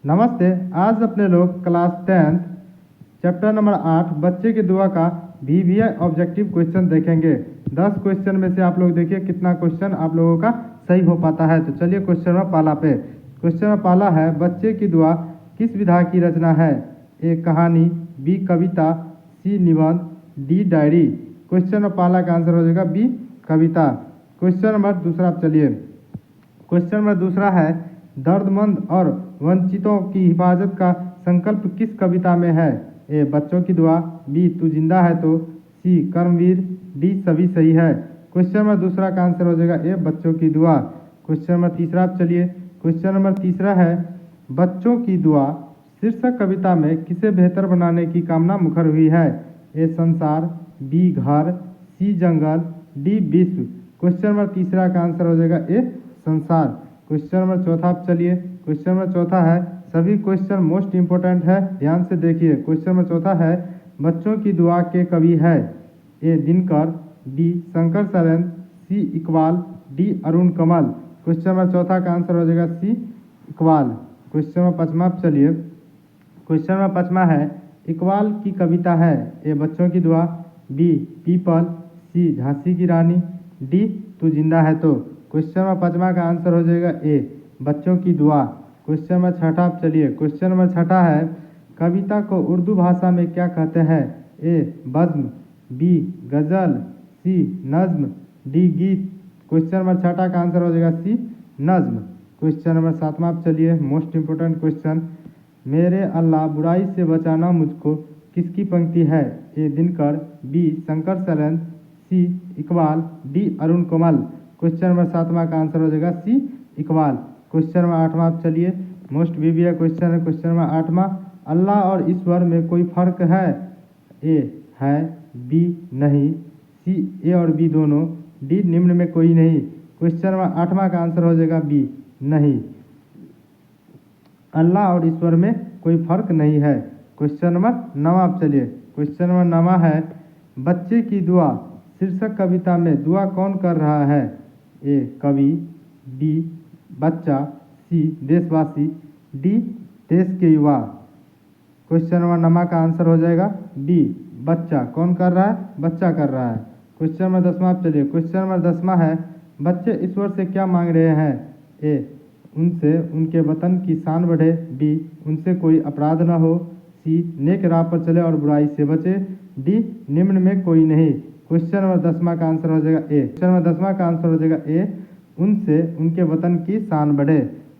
नमस्ते। आज अपने लोग क्लास 10th चैप्टर नंबर 8 बच्चे की दुआ का वीवीआई ऑब्जेक्टिव क्वेश्चन देखेंगे। 10 क्वेश्चन में से आप लोग देखिए कितना क्वेश्चन आप लोगों का सही हो पाता है। तो चलिए क्वेश्चन में पहला पे। क्वेश्चन में पहला है, बच्चे की दुआ किस विधा की रचना है? ए कहानी, बी कविता, सी निबंध, डी डायरी। क्वेश्चन में पहला का आंसर हो जाएगा बी कविता। क्वेश्चन नंबर दूसरा चलिए। क्वेश्चन नंबर दूसरा है, दर्दमंद और वंचितों की हिफाजत का संकल्प किस कविता में है? ए बच्चों की दुआ, बी तू जिंदा है तो, सी कर्मवीर, डी सभी सही है। क्वेश्चन नंबर दूसरा का आंसर हो जाएगा ए बच्चों की दुआ। क्वेश्चन नंबर तीसरा चलिए। क्वेश्चन नंबर तीसरा है, बच्चों की दुआ शीर्षक कविता में किसे बेहतर बनाने की कामना मुखर हुई है? ए संसार, बी घर, सी जंगल, डी विश्व। क्वेश्चन नंबर तीसरा का आंसर हो जाएगा ए संसार। क्वेश्चन नंबर चौथा चलिए। क्वेश्चन नंबर चौथा है, सभी क्वेश्चन मोस्ट इंपोर्टेंट है, ध्यान से देखिए। क्वेश्चन नंबर चौथा है, बच्चों की दुआ के कवि है? ए दिनकर, बी शंकर सरन, सी इकबाल, डी अरुण कमल। क्वेश्चन नंबर चौथा का आंसर हो जाएगा सी इकबाल। क्वेश्चन नंबर पाँचवा चलिए। क्वेश्चन नंबर पाँचवा है, इकबाल की कविता है? ए बच्चों की दुआ, बी पीपल, सी झांसी की रानी, डी तू जिंदा है तो। क्वेश्चन नंबर पाँचवा का आंसर हो जाएगा ए बच्चों की दुआ। क्वेश्चन नंबर छठा चलिए। क्वेश्चन नंबर छठा है, कविता को उर्दू भाषा में क्या कहते हैं? ए बज़्म, बी गज़ल, सी नज़्म, डी गीत। क्वेश्चन नंबर छठा का आंसर हो जाएगा सी नज़्म। क्वेश्चन नंबर सातवां चलिए, मोस्ट इंपोर्टेंट क्वेश्चन, मेरे अल्लाह बुराई से बचाना मुझको किसकी पंक्ति है? ए दिनकर, बी शंकर सरन, सी इकबाल, डी अरुण कमल। क्वेश्चन नंबर सातवां का आंसर हो जाएगा सी इकबाल। क्वेश्चन नंबर आठवां चलिए, मोस्ट वीवीआई क्वेश्चन है। क्वेश्चन नंबर आठवां, अल्लाह और ईश्वर में कोई फर्क है? ए है, बी नहीं, सी ए और बी दोनों, डी निम्न में कोई नहीं। क्वेश्चन नंबर आठवां का आंसर हो जाएगा बी नहीं, अल्लाह और ईश्वर में कोई फर्क नहीं है। क्वेश्चन नंबर नवा चलिए। क्वेश्चन नंबर नवा है, बच्चे की दुआ शीर्षक कविता में दुआ कौन कर रहा है? ए कवि, बी बच्चा, सी देशवासी, डी देश के युवा। क्वेश्चन नंबर नमा का आंसर हो जाएगा बी बच्चा। कौन कर रहा है? बच्चा कर रहा है। क्वेश्चन नंबर दसवां चलिए। क्वेश्चन नंबर दसवां है, बच्चे ईश्वर से क्या मांग रहे हैं? ए उनसे उनके वतन की शान बढ़े, बी उनसे कोई अपराध न हो, सी नेक राह पर चले और बुराई से बचे, डी निम्न में कोई नहीं। क्वेश्चन नंबर दसवां का आंसर हो जाएगा ए। क्वेश्चन नंबर दसवां का आंसर हो जाएगा ए, उनसे उनके वतन की शान बढ़े।